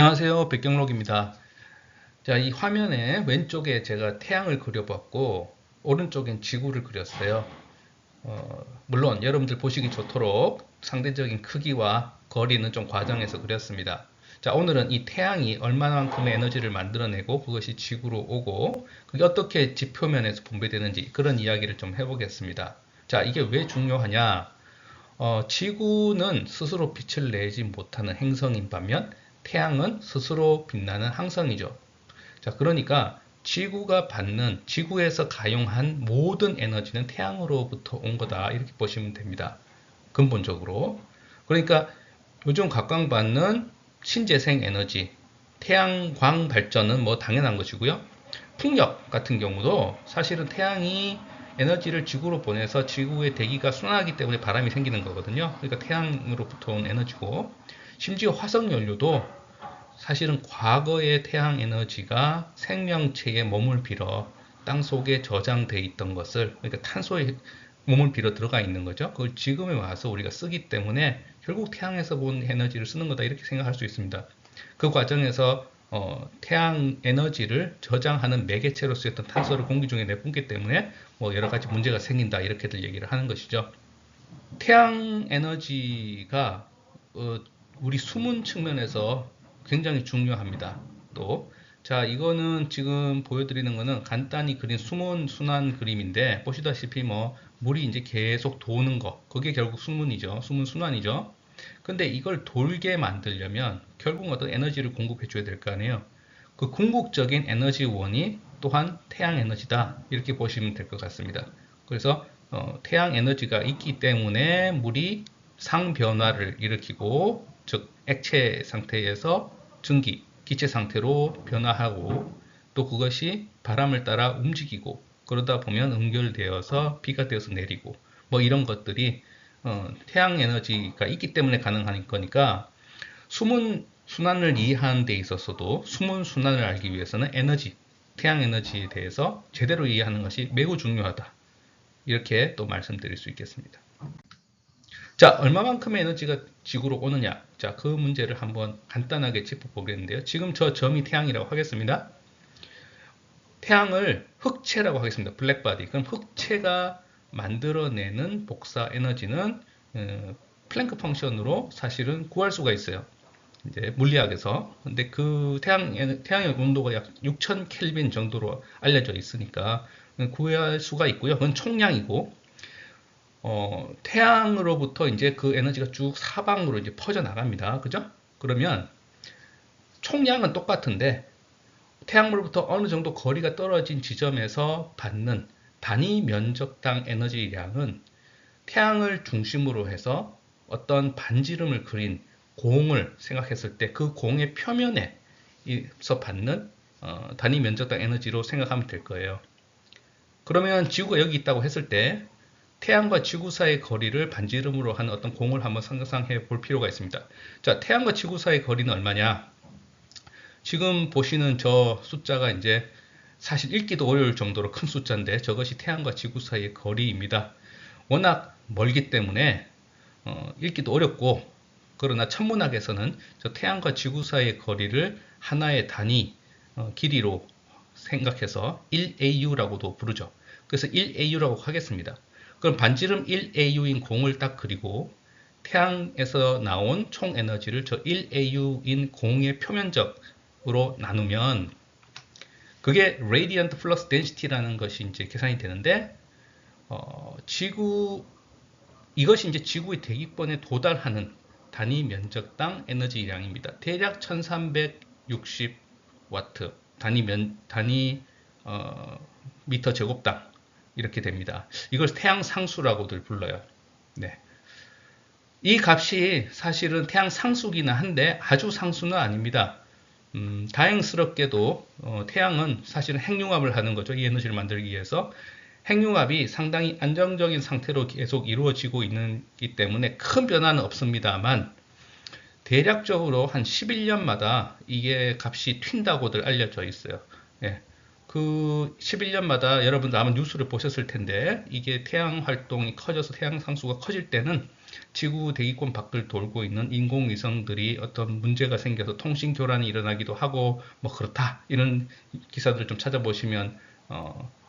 안녕하세요. 백경록입니다. 자, 이 화면에 왼쪽에 제가 태양을 그려봤고 오른쪽엔 지구를 그렸어요. 물론 여러분들 보시기 좋도록 상대적인 크기와 거리는 좀 과정해서 그렸습니다. 자, 오늘은 이 태양이 얼마만큼의 에너지를 만들어내고 그것이 지구로 오고 그게 어떻게 지표면에서 분배되는지 그런 이야기를 좀 해보겠습니다. 자, 이게 왜 중요하냐? 지구는 스스로 빛을 내지 못하는 행성인 반면 태양은 스스로 빛나는 항성이죠. 자, 그러니까 지구에서 가용한 모든 에너지는 태양으로부터 온 거다. 이렇게 보시면 됩니다. 근본적으로. 그러니까 요즘 각광받는 신재생 에너지, 태양광 발전은 뭐 당연한 것이고요. 풍력 같은 경우도 사실은 태양이 에너지를 지구로 보내서 지구의 대기가 순환하기 때문에 바람이 생기는 거거든요. 그러니까 태양으로부터 온 에너지고, 심지어 화석 연료도 사실은 과거의 태양 에너지가 생명체의 몸을 빌어 땅 속에 저장돼 있던 것을, 그러니까 탄소에 몸을 빌어 들어가 있는 거죠. 그걸 지금에 와서 우리가 쓰기 때문에 결국 태양에서 본 에너지를 쓰는 거다, 이렇게 생각할 수 있습니다. 그 과정에서 태양 에너지를 저장하는 매개체로 쓰였던 탄소를 공기 중에 내뿜기 때문에 뭐 여러 가지 문제가 생긴다, 이렇게들 얘기를 하는 것이죠. 태양 에너지가 우리 수문 측면에서 굉장히 중요합니다. 또, 자, 이거는 지금 보여드리는 거는 간단히 그린 수문 순환 그림인데, 보시다시피 뭐 물이 이제 계속 도는 거, 그게 결국 수문이죠. 수문 순환이죠. 근데 이걸 돌게 만들려면 결국 어떤 에너지를 공급해 줘야 될 거 아니에요. 그 궁극적인 에너지원이 또한 태양 에너지다, 이렇게 보시면 될 것 같습니다. 그래서 태양 에너지가 있기 때문에 물이 상변화를 일으키고, 즉 액체 상태에서 증기, 기체 상태로 변화하고, 또 그것이 바람을 따라 움직이고, 그러다 보면 응결되어서 비가 되어서 내리고, 뭐 이런 것들이 태양 에너지가 있기 때문에 가능한 거니까, 수문 순환을 이해하는 데 있어서도 수문 순환을 알기 위해서는 에너지, 태양 에너지에 대해서 제대로 이해하는 것이 매우 중요하다, 이렇게 또 말씀드릴 수 있겠습니다. 자, 얼마만큼의 에너지가 지구로 오느냐? 자, 그 문제를 한번 간단하게 짚어보겠는데요. 지금 저 점이 태양이라고 하겠습니다. 태양을 흑체라고 하겠습니다. 블랙바디. 그럼 흑체가 만들어내는 복사 에너지는 플랭크 펑션으로 사실은 구할 수가 있어요. 이제 물리학에서. 근데 그 태양의 온도가 약 6000 켈빈 정도로 알려져 있으니까 구할 수가 있고요. 그건 총량이고, 태양으로부터 이제 그 에너지가 쭉 사방으로 이제 퍼져 나갑니다. 그죠? 그러면 총량은 똑같은데 태양으로부터 어느 정도 거리가 떨어진 지점에서 받는 단위 면적당 에너지량은 태양을 중심으로 해서 어떤 반지름을 그린 공을 생각했을 때 그 공의 표면에서 받는 단위 면적당 에너지로 생각하면 될 거예요. 그러면 지구가 여기 있다고 했을 때 태양과 지구 사이의 거리를 반지름으로 하는 어떤 공을 한번 상상해 볼 필요가 있습니다. 자, 태양과 지구 사이의 거리는 얼마냐? 지금 보시는 저 숫자가 이제 사실 읽기도 어려울 정도로 큰 숫자인데, 저것이 태양과 지구 사이의 거리입니다. 워낙 멀기 때문에 읽기도 어렵고, 그러나 천문학에서는 저 태양과 지구 사이의 거리를 하나의 단위 길이로 생각해서 1AU라고도 부르죠. 그래서 1AU라고 하겠습니다. 그럼 반지름 1AU인 공을 딱 그리고 태양에서 나온 총 에너지를 저 1AU인 공의 표면적으로 나누면 그게 radiant flux density라는 것이 이제 계산이 되는데, 이것이 이제 지구의 대기권에 도달하는 단위 면적당 에너지량입니다. 대략 1360와트 단위 미터 제곱당 이렇게 됩니다. 이걸 태양 상수라고들 불러요. 네. 이 값이 사실은 태양 상수기는 한데 아주 상수는 아닙니다. 다행스럽게도 태양은 사실은 핵융합을 하는 거죠. 이 에너지를 만들기 위해서. 핵융합이 상당히 안정적인 상태로 계속 이루어지고 있기 때문에 큰 변화는 없습니다만, 대략적으로 한 11년마다 이게 값이 튄다고들 알려져 있어요. 예. 그 11년마다 여러분 아마 뉴스를 보셨을 텐데 이게 태양 활동이 커져서 태양 상수가 커질 때는 지구 대기권 밖을 돌고 있는 인공위성들이 어떤 문제가 생겨서 통신 교란이 일어나기도 하고 뭐 그렇다 이런 기사들을 좀 찾아보시면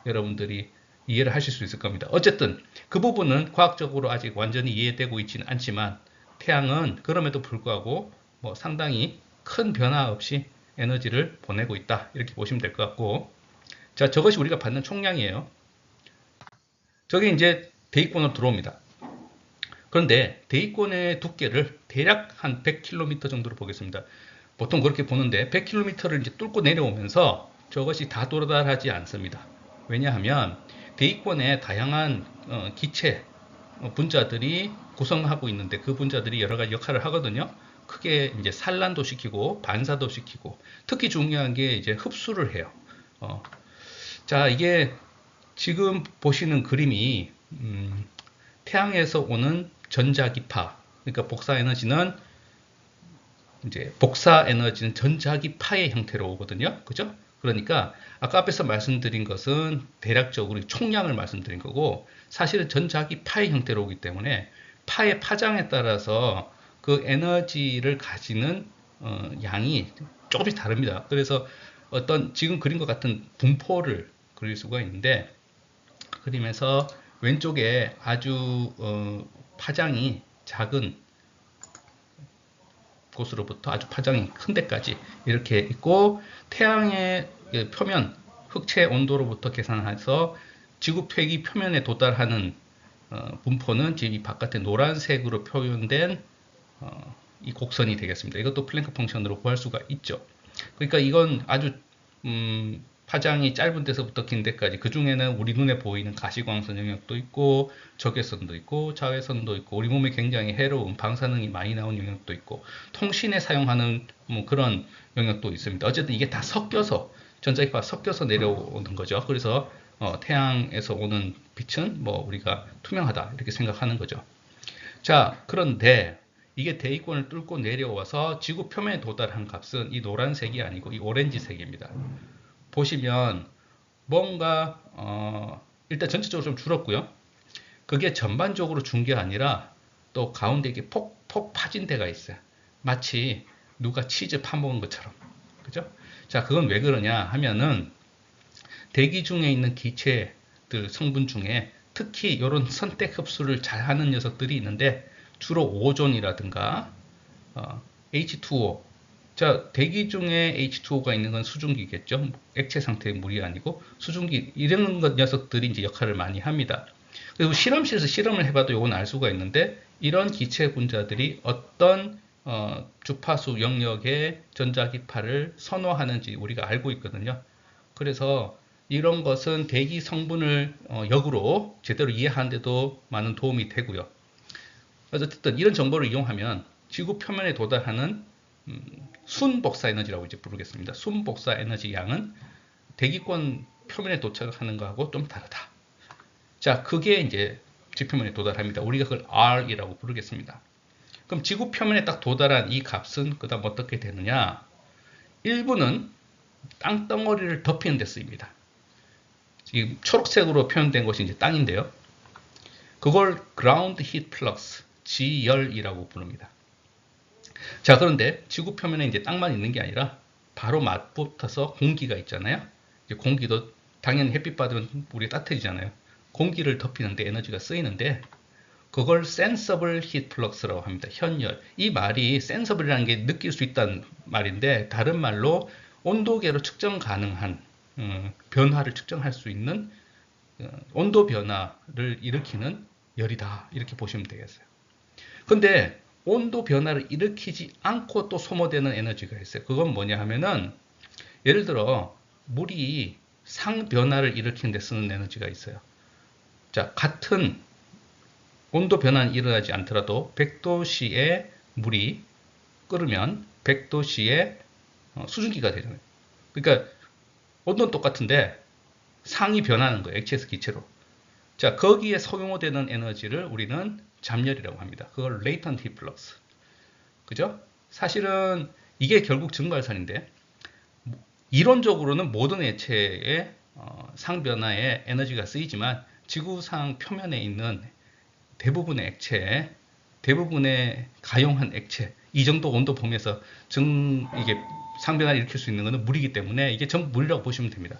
여러분들이 이해를 하실 수 있을 겁니다. 어쨌든 그 부분은 과학적으로 아직 완전히 이해되고 있지는 않지만 태양은 그럼에도 불구하고 뭐 상당히 큰 변화 없이 에너지를 보내고 있다 이렇게 보시면 될 것 같고, 자, 저것이 우리가 받는 총량이에요. 저게 이제 대기권으로 들어옵니다. 그런데 대기권의 두께를 대략 한 100km 정도로 보겠습니다. 보통 그렇게 보는데 100km를 이제 뚫고 내려오면서 저것이 다 도달하지 않습니다. 왜냐하면 대기권에 다양한 기체 분자들이 구성하고 있는데 그 분자들이 여러 가지 역할을 하거든요. 크게 이제 산란도 시키고 반사도 시키고, 특히 중요한 게 이제 흡수를 해요. 자, 이게 지금 보시는 그림이 태양에서 오는 전자기파, 그러니까 복사 에너지는 전자기파의 형태로 오거든요. 그죠? 그러니까 아까 앞에서 말씀드린 것은 대략적으로 총량을 말씀드린 거고, 사실은 전자기파의 형태로 오기 때문에 파의 파장에 따라서 그 에너지를 가지는 양이 조금씩 다릅니다. 그래서 어떤 지금 그린 것 같은 분포를 그릴 수가 있는데, 그림에서 왼쪽에 아주 파장이 작은 곳으로부터 아주 파장이 큰 데까지 이렇게 있고, 태양의 표면 흑체 온도로부터 계산해서 지구 회기 표면에 도달하는 분포는 지금 이 바깥에 노란색으로 표현된 이 곡선이 되겠습니다. 이것도 플랭크 펑션으로 구할 수가 있죠. 그러니까 이건 아주 파장이 짧은 데서부터 긴 데까지, 그 중에는 우리 눈에 보이는 가시광선 영역도 있고 적외선도 있고 자외선도 있고 우리 몸에 굉장히 해로운 방사능이 많이 나온 영역도 있고 통신에 사용하는 뭐 그런 영역도 있습니다. 어쨌든 이게 다 섞여서 전자기파가 섞여서 내려오는 거죠. 그래서 태양에서 오는 빛은 뭐 우리가 투명하다 이렇게 생각하는 거죠. 자, 그런데 이게 대기권을 뚫고 내려와서 지구 표면에 도달한 값은 이 노란색이 아니고 이 오렌지색입니다. 보시면 뭔가 일단 전체적으로 좀 줄었고요. 그게 전반적으로 준 게 아니라 또 가운데 이게 폭 파진 데가 있어요. 마치 누가 치즈 파먹은 것처럼. 그죠? 자, 그건 왜 그러냐 하면은 대기 중에 있는 기체들 성분 중에 특히 이런 선택 흡수를 잘 하는 녀석들이 있는데, 주로 오존이라든가 H2O. 자, 대기 중에 H2O가 있는 건 수증기겠죠. 액체 상태의 물이 아니고 수증기, 이런 녀석들이 이제 역할을 많이 합니다. 그리고 실험실에서 실험을 해봐도 이건 알 수가 있는데, 이런 기체 분자들이 어떤 주파수 영역의 전자기파를 선호하는지 우리가 알고 있거든요. 그래서 이런 것은 대기 성분을 역으로 제대로 이해하는데도 많은 도움이 되고요. 어쨌든 이런 정보를 이용하면 지구 표면에 도달하는 순복사 에너지라고 이제 부르겠습니다. 순복사 에너지 양은 대기권 표면에 도착하는 거하고 좀 다르다. 자, 그게 이제 지표면에 도달합니다. 우리가 그걸 R이라고 부르겠습니다. 그럼 지구 표면에 딱 도달한 이 값은 그 다음 어떻게 되느냐? 일부는 땅덩어리를 덮이는 데 쓰입니다. 지금 초록색으로 표현된 것이 이제 땅인데요. 그걸 Ground Heat Flux, 지열이라고 부릅니다. 자, 그런데 지구 표면에 이제 땅만 있는 게 아니라 바로 맞붙어서 공기가 있잖아요. 이제 공기도 당연히 햇빛 받으면 우리 따뜻해지잖아요. 공기를 덮이는데 에너지가 쓰이는데 그걸 Sensible Heat Flux라고 합니다. 현열. 이 말이 Sensible이라는 게 느낄 수 있다는 말인데, 다른 말로 온도계로 측정 가능한 변화를 측정할 수 있는 온도 변화를 일으키는 열이다 이렇게 보시면 되겠어요. 근데 온도 변화를 일으키지 않고 또 소모되는 에너지가 있어요. 그건 뭐냐 하면은 예를 들어 물이 상 변화를 일으키는 데 쓰는 에너지가 있어요. 자, 같은 온도 변화는 일어나지 않더라도 100도씨의 물이 끓으면 100도씨의 수증기가 되잖아요. 그러니까 온도는 똑같은데 상이 변하는 거예요. 액체에서 기체로. 자, 거기에 소요되는 에너지를 우리는 잠열이라고 합니다. 그걸 latent heat flux. 그죠? 사실은 이게 결국 증발선인데, 이론적으로는 모든 액체의 상변화에 에너지가 쓰이지만 지구상 표면에 있는 대부분의 액체, 대부분의 가용한 액체, 이 정도 온도 범위에서 이게 상변화를 일으킬 수 있는 것은 물이기 때문에 이게 전부 물이라고 보시면 됩니다.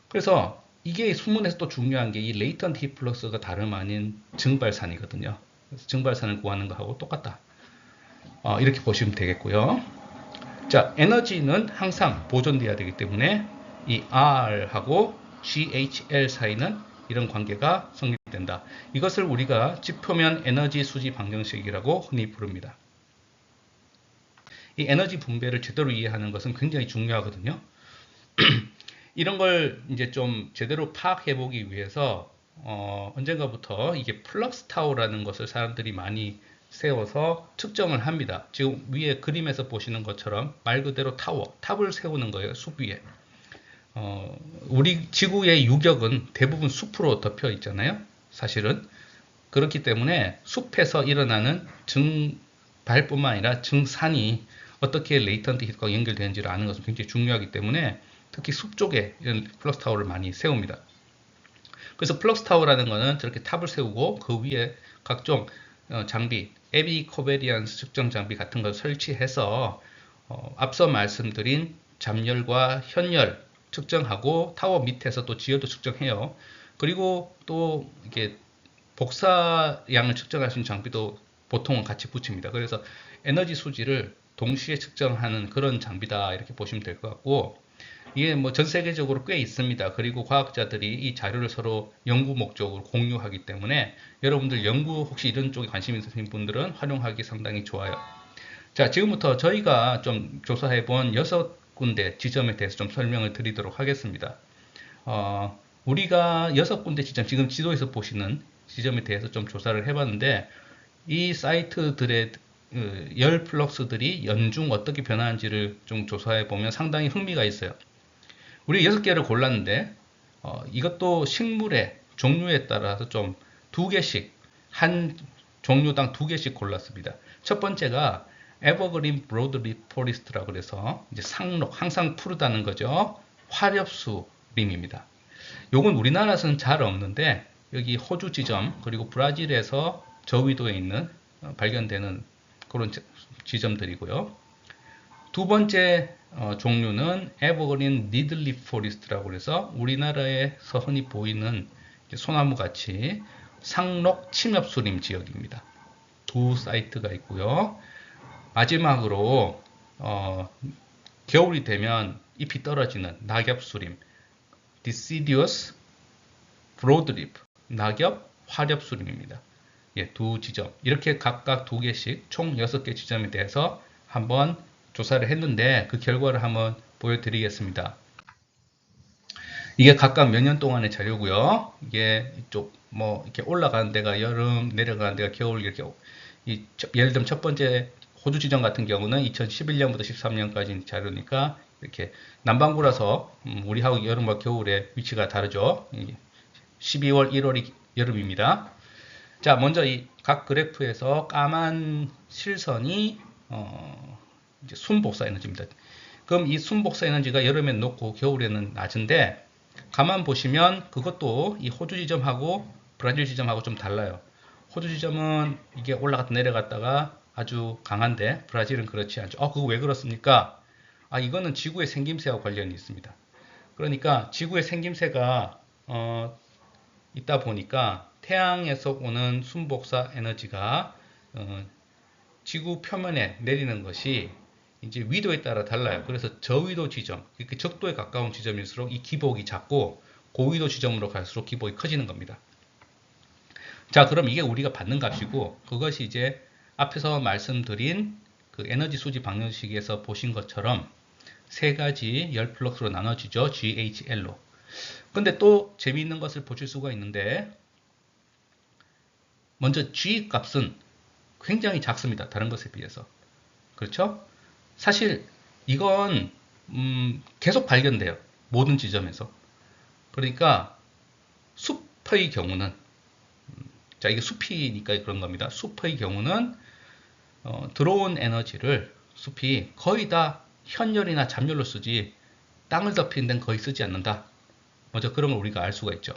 그래서 이게 수문에서 또 중요한 게 이 레이턴트 히 플러스가 다름 아닌 증발산이거든요. 그래서 증발산을 구하는 거하고 똑같다. 이렇게 보시면 되겠고요. 자, 에너지는 항상 보존돼야 되기 때문에 이 R하고 GHL 사이는 이런 관계가 성립된다. 이것을 우리가 지표면 에너지 수지 방정식이라고 흔히 부릅니다. 이 에너지 분배를 제대로 이해하는 것은 굉장히 중요하거든요. 이런 걸 이제 좀 제대로 파악해 보기 위해서 언젠가부터 이게 플럭스 타워라는 것을 사람들이 많이 세워서 측정을 합니다. 지금 위에 그림에서 보시는 것처럼 말 그대로 타워, 탑을 세우는 거예요. 숲 위에. 우리 지구의 유격은 대부분 숲으로 덮여 있잖아요. 사실은. 그렇기 때문에 숲에서 일어나는 증발뿐만 아니라 증산이 어떻게 레이턴트 히트와 연결되는지를 아는 것은 굉장히 중요하기 때문에 특히 숲 쪽에 이런 플럭스 타워를 많이 세웁니다. 그래서 플럭스 타워라는 것은 저렇게 탑을 세우고 그 위에 각종 장비, 에비 코베리안스 측정 장비 같은 걸 설치해서 앞서 말씀드린 잠열과 현열 측정하고 타워 밑에서 또 지열도 측정해요. 그리고 또 이게 복사량을 측정할 수 있는 장비도 보통은 같이 붙입니다. 그래서 에너지 수지를 동시에 측정하는 그런 장비다 이렇게 보시면 될 것 같고, 이게 뭐 전 세계적으로 꽤 있습니다. 그리고 과학자들이 이 자료를 서로 연구 목적으로 공유하기 때문에 여러분들 연구 혹시 이런 쪽에 관심 있으신 분들은 활용하기 상당히 좋아요. 자, 지금부터 저희가 좀 조사해 본 6군데 지점에 대해서 좀 설명을 드리도록 하겠습니다. 우리가 6군데 지점, 지금 지도에서 보시는 지점에 대해서 좀 조사를 해봤는데, 이 사이트들의 열 플럭스들이 연중 어떻게 변하는지를 좀 조사해 보면 상당히 흥미가 있어요. 우리 6개를 골랐는데 이것도 식물의 종류에 따라서 좀 2개씩, 한 종류당 2개씩 골랐습니다. 첫 번째가 에버그린 브로드립 포리스트라고 그래서 이제 상록, 항상 푸르다는 거죠. 화렵수림입니다. 요건 우리나라에서는 잘 없는데 여기 호주 지점 그리고 브라질에서 저위도에 있는 발견되는 그런 지점들이고요. 두 번째 종류는 에버그린 니들립 포리스트라고 해서 우리나라에서 흔히 보이는 소나무 같이 상록 침엽수림 지역입니다. 두 사이트가 있고요. 마지막으로 겨울이 되면 잎이 떨어지는 낙엽수림 Deciduous Broadleaf 낙엽 화렵수림입니다. 예, 두 지점 이렇게 각각 2개씩 총 6개 지점에 대해서 한번 조사를 했는데 그 결과를 한번 보여드리겠습니다. 이게 각각 몇 년 동안의 자료고요. 이게 이쪽 뭐 이렇게 올라가는 데가 여름, 내려가는 데가 겨울 이렇게 예를 들면 첫 번째 호주 지점 같은 경우는 2011년부터 13년까지 자료니까 이렇게 남반구라서 우리하고 여름과 겨울의 위치가 다르죠. 12월, 1월이 여름입니다. 자, 먼저 이 각 그래프에서 까만 실선이 이제 순복사 에너지입니다. 그럼 이 순복사 에너지가 여름엔 높고 겨울에는 낮은데 가만 보시면 그것도 이 호주 지점하고 브라질 지점하고 좀 달라요. 호주 지점은 이게 올라갔다 내려갔다가 아주 강한데 브라질은 그렇지 않죠. 그거 왜 그렇습니까? 이거는 지구의 생김새와 관련이 있습니다. 그러니까 지구의 생김새가 있다 보니까 태양에서 오는 순복사 에너지가 지구 표면에 내리는 것이 이제 위도에 따라 달라요. 그래서 저위도 지점, 이렇게 적도에 가까운 지점일수록 이 기복이 작고 고위도 지점으로 갈수록 기복이 커지는 겁니다. 자, 그럼 이게 우리가 받는 값이고 그것이 이제 앞에서 말씀드린 그 에너지 수지 방정식에서 보신 것처럼 세 가지 열 플럭스로 나눠지죠. GHL로. 근데 또 재미있는 것을 보실 수가 있는데 먼저 G 값은 굉장히 작습니다. 다른 것에 비해서. 그렇죠? 사실 이건 계속 발견돼요. 모든 지점에서. 그러니까 숲의 경우는 자, 이게 숲이니까 그런 겁니다. 숲의 경우는 들어온 에너지를 숲이 거의 다 현열이나 잡열로 쓰지 땅을 덮이는 데는 거의 쓰지 않는다. 먼저 그런 걸 우리가 알 수가 있죠.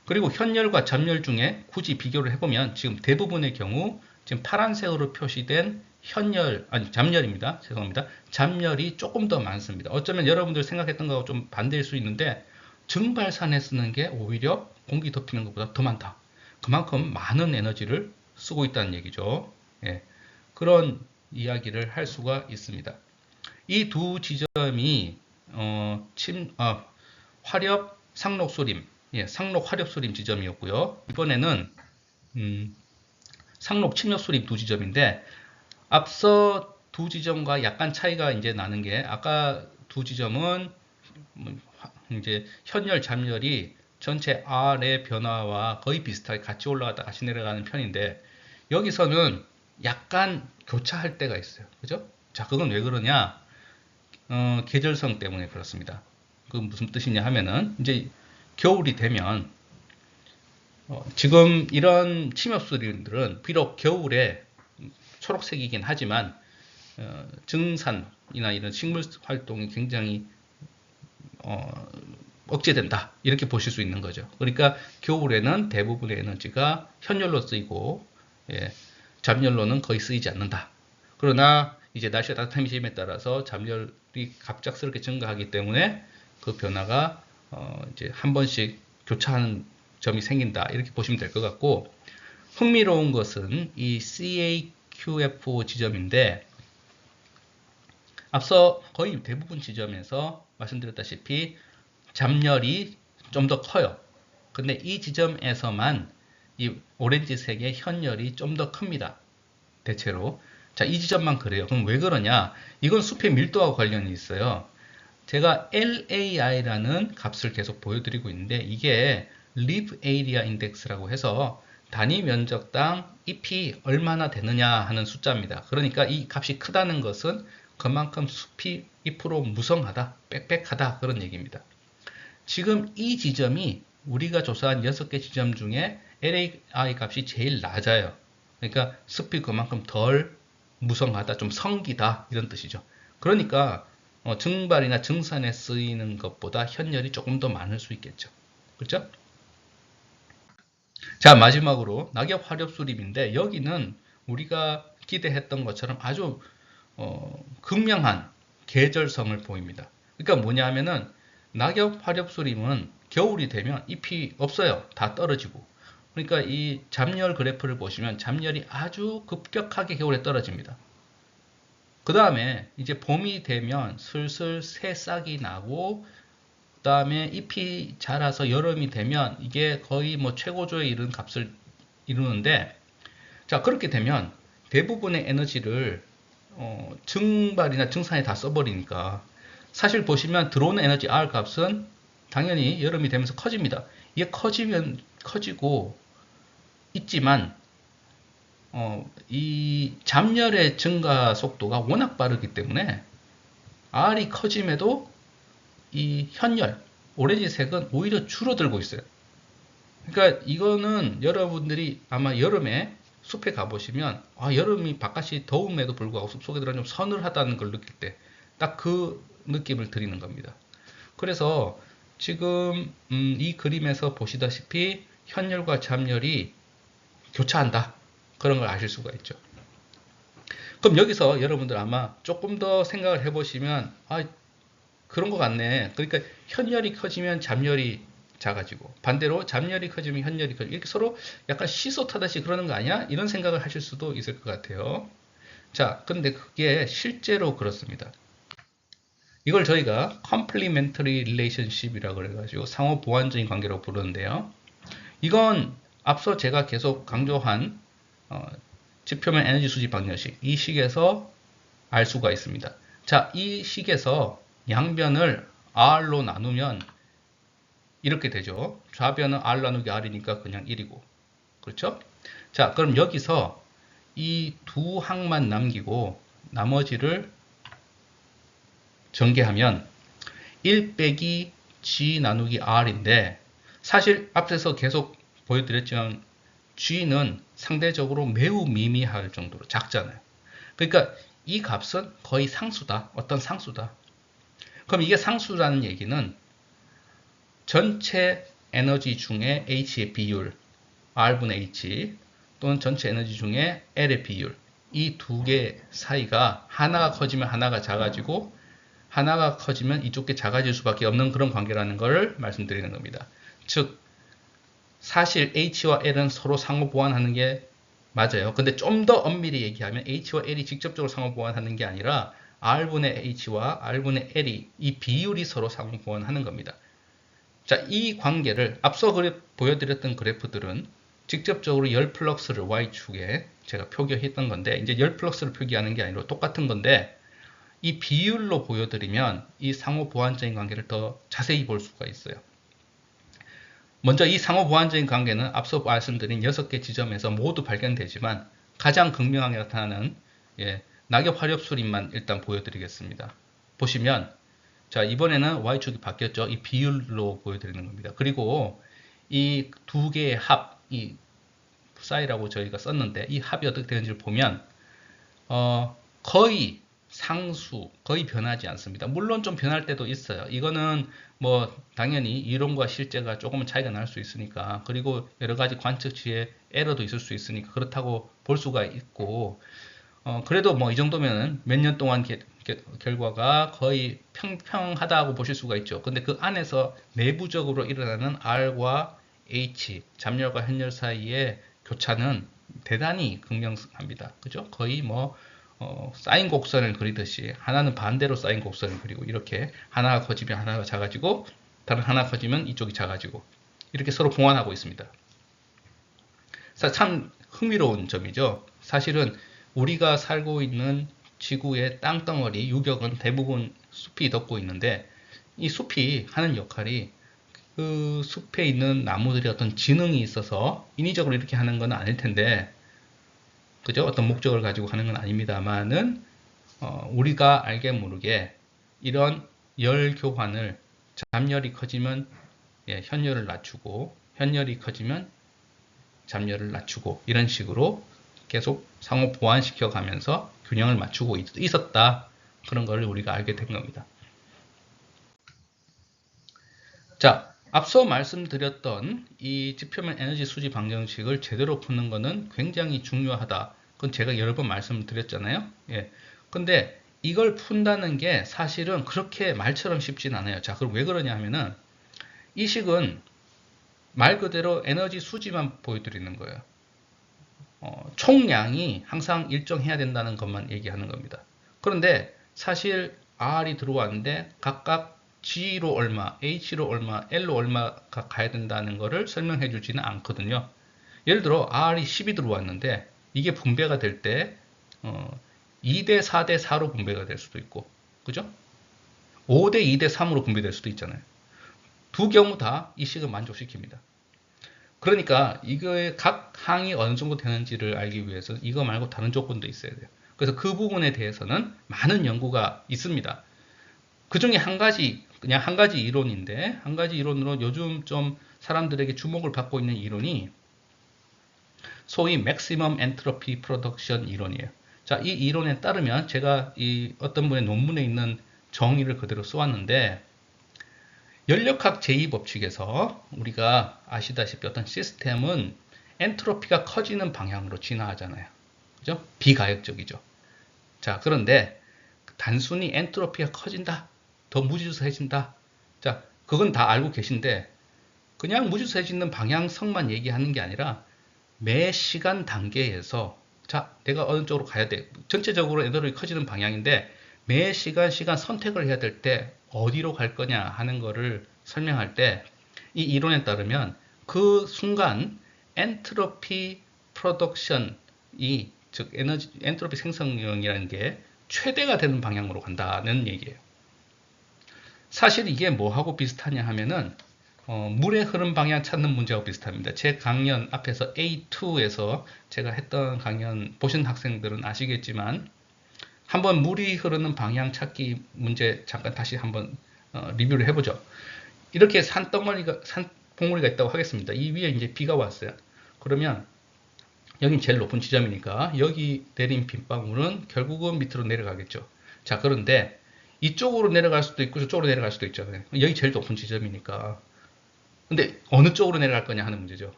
그리고 현열과 잡열 중에 굳이 비교를 해보면 지금 대부분의 경우 지금 파란색으로 표시된 잡열입니다. 죄송합니다. 잡열이 조금 더 많습니다. 어쩌면 여러분들 생각했던 거하고 좀 반대일 수 있는데 증발산에 쓰는 게 오히려 공기 덮이는 것보다 더 많다. 그만큼 많은 에너지를 쓰고 있다는 얘기죠. 예, 그런 이야기를 할 수가 있습니다. 이 두 지점이 화력 상록소림, 상록 화력소림 지점이었고요. 이번에는 상록 침력소림 두 지점인데 앞서 두 지점과 약간 차이가 이제 나는 게 아까 두 지점은 이제 현열, 잡열이 전체 R의 변화와 거의 비슷하게 같이 올라갔다 같이 내려가는 편인데 여기서는 약간 교차할 때가 있어요. 그죠? 자, 그건 왜 그러냐? 계절성 때문에 그렇습니다. 그 무슨 뜻이냐 하면은 이제 겨울이 되면 지금 이런 침엽수림들은 비록 겨울에 초록색이긴 하지만 증산이나 이런 식물 활동이 굉장히 억제된다 이렇게 보실 수 있는 거죠. 그러니까 겨울에는 대부분의 에너지가 현열로 쓰이고 잡열로는 거의 쓰이지 않는다. 그러나 이제 날씨가 따뜻해짐에 따라서 잡열이 갑작스럽게 증가하기 때문에 그 변화가 이제 한 번씩 교차하는 점이 생긴다 이렇게 보시면 될 것 같고 흥미로운 것은 이 CAQF 지점인데 앞서 거의 대부분 지점에서 말씀드렸다시피 잡열이 좀 더 커요. 근데 이 지점에서만 이 오렌지색의 현열이 좀 더 큽니다. 대체로. 자, 이 지점만 그래요. 그럼 왜 그러냐? 이건 숲의 밀도와 관련이 있어요. 제가 LAI라는 값을 계속 보여드리고 있는데 이게 Leaf Area Index라고 해서 단위 면적당 잎이 얼마나 되느냐 하는 숫자입니다. 그러니까 이 값이 크다는 것은 그만큼 숲이 잎으로 무성하다, 빽빽하다 그런 얘기입니다. 지금 이 지점이 우리가 조사한 6개 지점 중에 LAI 값이 제일 낮아요. 그러니까 숲이 그만큼 덜 무성하다, 좀 성기다 이런 뜻이죠. 그러니까 증발이나 증산에 쓰이는 것보다 현열이 조금 더 많을 수 있겠죠. 그렇죠? 자, 마지막으로 낙엽 화력수립인데 여기는 우리가 기대했던 것처럼 아주 극명한 계절성을 보입니다. 그러니까 뭐냐 하면은 낙엽 화력수림은 겨울이 되면 잎이 없어요. 다 떨어지고. 그러니까 이 잡열 그래프를 보시면 잡열이 아주 급격하게 겨울에 떨어집니다. 그 다음에 이제 봄이 되면 슬슬 새싹이 나고 그 다음에 잎이 자라서 여름이 되면 이게 거의 뭐 최고조에 이른 값을 이루는데 자 그렇게 되면 대부분의 에너지를 증발이나 증산에 다 써버리니까 사실 보시면 들어오는 에너지 R 값은 당연히 여름이 되면서 커집니다. 이게 커지고 있지만 이 잡열의 증가 속도가 워낙 빠르기 때문에 R이 커짐에도 이 현열, 오렌지색은 오히려 줄어들고 있어요. 그러니까 이거는 여러분들이 아마 여름에 숲에 가보시면 여름이 바깥이 더움에도 불구하고 숲속에 들어가면 좀 서늘하다는 걸 느낄 때 딱 그 느낌을 드리는 겁니다. 그래서 지금 이 그림에서 보시다시피 현열과 잡열이 교차한다. 그런 걸 아실 수가 있죠. 그럼 여기서 여러분들 아마 조금 더 생각을 해보시면 그런 것 같네. 그러니까 현열이 커지면 잡열이 작아지고 반대로 잡열이 커지면 현열이 커지고 이렇게 서로 약간 시소 타듯이 그러는 거 아니야? 이런 생각을 하실 수도 있을 것 같아요. 자, 근데 그게 실제로 그렇습니다. 이걸 저희가 complementary relationship이라고 그래가지고 상호 보완적인 관계라고 부르는데요. 이건 앞서 제가 계속 강조한 지표면 에너지 수집 방정식 이 식에서 알 수가 있습니다. 자, 이 식에서 양변을 R로 나누면 이렇게 되죠. 좌변은 R 나누기 R이니까 그냥 1이고. 그렇죠? 자, 그럼 여기서 이 두 항만 남기고 나머지를 전개하면 1 빼기 G 나누기 R인데 사실 앞에서 계속 보여드렸지만 G는 상대적으로 매우 미미할 정도로 작잖아요. 그러니까 이 값은 거의 상수다. 어떤 상수다. 그럼 이게 상수라는 얘기는 전체 에너지 중에 H의 비율, R분의 H, 또는 전체 에너지 중에 L의 비율, 이 두 개 사이가 하나가 커지면 하나가 작아지고 하나가 커지면 이쪽 게 작아질 수밖에 없는 그런 관계라는 것을 말씀드리는 겁니다. 즉 사실 H와 L은 서로 상호 보완하는 게 맞아요. 근데 좀 더 엄밀히 얘기하면 H와 L이 직접적으로 상호 보완하는 게 아니라 R분의 H와 R분의 L이 이 비율이 서로 상호 보완하는 겁니다. 자, 이 관계를 앞서 보여드렸던 그래프들은 직접적으로 열 플럭스를 Y축에 제가 표기했던 건데 이제 열 플럭스를 표기하는 게 아니라 똑같은 건데 이 비율로 보여드리면 이 상호 보완적인 관계를 더 자세히 볼 수가 있어요. 먼저 이 상호 보완적인 관계는 앞서 말씀드린 6개 지점에서 모두 발견되지만 가장 극명하게 나타나는 낙엽 화렵수림만 일단 보여드리겠습니다. 보시면 자, 이번에는 Y축이 바뀌었죠. 이 비율로 보여드리는 겁니다. 그리고 이 두 개의 합, 이 사이라고 저희가 썼는데 이 합이 어떻게 되는지를 보면 거의 상수, 거의 변하지 않습니다. 물론 좀 변할 때도 있어요. 이거는 뭐 당연히 이론과 실제가 조금은 차이가 날 수 있으니까, 그리고 여러 가지 관측치의 에러도 있을 수 있으니까 그렇다고 볼 수가 있고, 그래도 뭐 이 정도면은 몇 년 동안 결과가 거의 평평하다고 보실 수가 있죠. 근데 그 안에서 내부적으로 일어나는 R과 H, 잠열과 현열 사이의 교차는 대단히 극명합니다. 그죠? 거의 뭐 사인 곡선을 그리듯이 하나는 반대로 사인 곡선을 그리고 이렇게 하나가 커지면 하나가 작아지고 다른 하나 커지면 이쪽이 작아지고 이렇게 서로 봉환하고 있습니다. 참 흥미로운 점이죠. 사실은 우리가 살고 있는 지구의 땅덩어리 유격은 대부분 숲이 덮고 있는데 이 숲이 하는 역할이 그 숲에 있는 나무들이 어떤 지능이 있어서 인위적으로 이렇게 하는 건 아닐 텐데, 그죠? 어떤 목적을 가지고 하는 건 아닙니다만은 우리가 알게 모르게 이런 열 교환을 잠열이 커지면 현열을 낮추고 현열이 커지면 잠열을 낮추고 이런 식으로 계속 상호 보완시켜 가면서 균형을 맞추고 있었다. 그런 걸 우리가 알게 된 겁니다. 자, 앞서 말씀드렸던 이 지표면 에너지 수지 방정식을 제대로 푸는 것은 굉장히 중요하다. 그건 제가 여러 번 말씀드렸잖아요. 근데 이걸 푼다는 게 사실은 그렇게 말처럼 쉽진 않아요. 자, 그럼 왜 그러냐 하면은 이 식은 말 그대로 에너지 수지만 보여드리는 거예요. 총량이 항상 일정해야 된다는 것만 얘기하는 겁니다. 그런데 사실 R이 들어왔는데 각각 G로 얼마, H로 얼마, L로 얼마가 가야 된다는 것을 설명해 주지는 않거든요. 예를 들어 R이 10이 들어왔는데 이게 분배가 될 때 2대 4대 4로 분배가 될 수도 있고, 그죠? 5대 2대 3으로 분배될 수도 있잖아요. 두 경우 다 이 식을 만족시킵니다. 그러니까 이거의 각 항이 어느 정도 되는지를 알기 위해서 이거 말고 다른 조건도 있어야 돼요. 그래서 그 부분에 대해서는 많은 연구가 있습니다. 그 중에 한 가지, 그냥 한 가지 이론인데, 한 가지 이론으로 요즘 좀 사람들에게 주목을 받고 있는 이론이 소위 Maximum Entropy Production 이론이에요. 자, 이 이론에 따르면 제가 이 어떤 분의 논문에 있는 정의를 그대로 써왔는데, 연력학 제2법칙에서 우리가 아시다시피 어떤 시스템은 엔트로피가 커지는 방향으로 진화하잖아요. 그죠? 비가역적이죠. 자, 그런데 단순히 엔트로피가 커진다, 더 무지수해진다. 자, 그건 다 알고 계신데 그냥 무지수해지는 방향성만 얘기하는 게 아니라 매 시간 단계에서 자, 내가 어느 쪽으로 가야 돼. 전체적으로 엔트로피 커지는 방향인데 매 시간 선택을 해야 될 때 어디로 갈 거냐 하는 거를 설명할 때 이 이론에 따르면 그 순간 엔트로피 프로덕션이, 즉 엔트로피 생성량이라는 게 최대가 되는 방향으로 간다는 얘기예요. 사실 이게 뭐하고 비슷하냐 하면은 물의 흐름 방향 찾는 문제하고 비슷합니다. 제 강연 앞에서 A2에서 제가 했던 강연 보신 학생들은 아시겠지만 한번 물이 흐르는 방향 찾기 문제 잠깐 다시 한번 리뷰를 해보죠. 이렇게 산봉우리가 있다고 하겠습니다. 이 위에 이제 비가 왔어요. 그러면 여긴 제일 높은 지점이니까 여기 내린 빗방울은 결국은 밑으로 내려가겠죠. 자, 그런데 이쪽으로 내려갈 수도 있고 저쪽으로 내려갈 수도 있잖아요. 여기 제일 높은 지점이니까. 근데 어느 쪽으로 내려갈 거냐 하는 문제죠.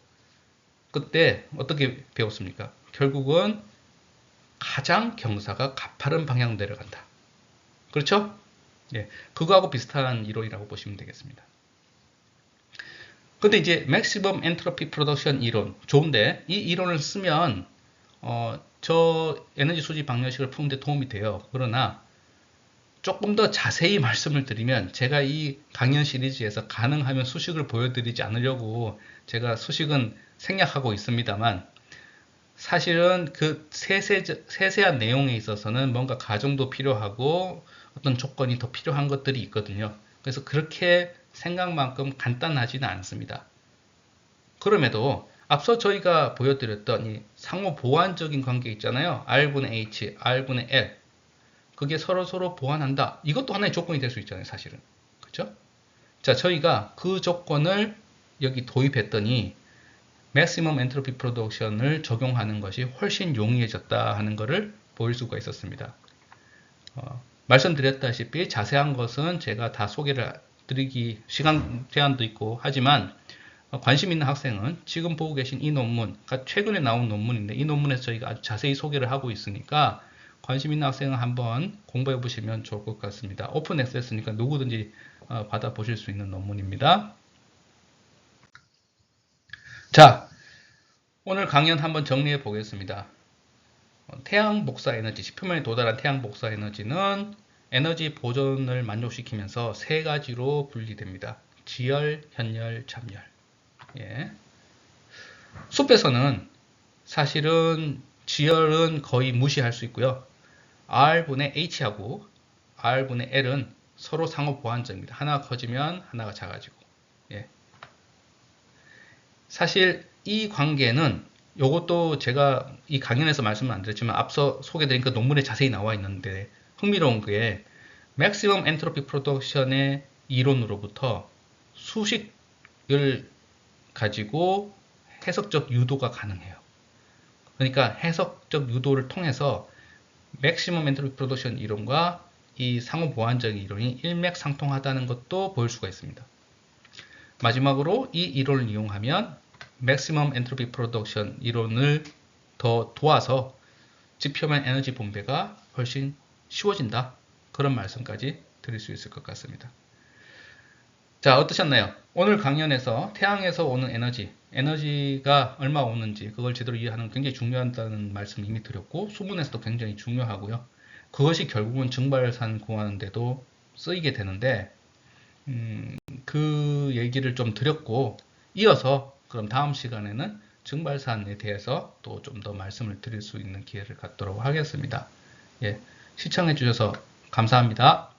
그때 어떻게 배웠습니까? 결국은 가장 경사가 가파른 방향으로 내려간다. 그렇죠? 예, 그거하고 비슷한 이론이라고 보시면 되겠습니다. 근데 이제 맥시멈 엔트로피 프로덕션 이론 좋은데 이 이론을 쓰면 저 에너지 수지 방정식을 푸는데 도움이 돼요. 그러나 조금 더 자세히 말씀을 드리면 제가 이 강연 시리즈에서 가능하면 수식을 보여드리지 않으려고 제가 수식은 생략하고 있습니다만 사실은 그 세세한 내용에 있어서는 뭔가 가정도 필요하고 어떤 조건이 더 필요한 것들이 있거든요. 그래서 그렇게 생각만큼 간단하지는 않습니다. 그럼에도 앞서 저희가 보여드렸던 이 상호 보완적인 관계 있잖아요. R분의 H, R분의 L. 그게 서로 보완한다. 이것도 하나의 조건이 될 수 있잖아요, 사실은. 그렇죠? 자, 저희가 그 조건을 여기 도입했더니 maximum entropy production을 적용하는 것이 훨씬 용이해졌다 하는 것을 보일 수가 있었습니다. 말씀드렸다시피 자세한 것은 제가 다 소개를 드리기 시간 제한도 있고 하지만 관심 있는 학생은 지금 보고 계신 이 논문, 그러니까 최근에 나온 논문인데 이 논문에서 저희가 아주 자세히 소개를 하고 있으니까 관심 있는 학생은 한번 공부해 보시면 좋을 것 같습니다. 오픈 액세스니까 누구든지 받아 보실 수 있는 논문입니다. 자, 오늘 강연 한번 정리해 보겠습니다. 태양 복사 에너지, 지표면에 도달한 태양 복사 에너지는 에너지 보존을 만족시키면서 세 가지로 분리됩니다. 지열, 현열, 잠열. 예. 숲에서는 사실은 지열은 거의 무시할 수 있고요. R분의 H하고 R분의 L은 서로 상호 보완점입니다. 하나가 커지면 하나가 작아지고. 예. 사실 이 관계는 이것도 제가 이 강연에서 말씀을 안 드렸지만 앞서 소개드린 그 논문에 자세히 나와 있는데 흥미로운 게 Maximum Entropy Production의 이론으로부터 수식을 가지고 해석적 유도가 가능해요. 그러니까 해석적 유도를 통해서 Maximum Entropy Production 이론과 이 상호 보완적 이론이 일맥상통하다는 것도 보일 수가 있습니다. 마지막으로 이 이론을 이용하면 Maximum Entropy Production 이론을 더 도와서 지표면 에너지 분배가 훨씬 쉬워진다. 그런 말씀까지 드릴 수 있을 것 같습니다. 자, 어떠셨나요? 오늘 강연에서 태양에서 오는 에너지가 얼마 오는지 그걸 제대로 이해하는 게 굉장히 중요하다는 말씀을 이미 드렸고 수문에서도 굉장히 중요하고요. 그것이 결국은 증발산 구하는 데도 쓰이게 되는데 그 얘기를 좀 드렸고 이어서 그럼 다음 시간에는 증발산에 대해서 또 좀 더 말씀을 드릴 수 있는 기회를 갖도록 하겠습니다. 예, 시청해 주셔서 감사합니다.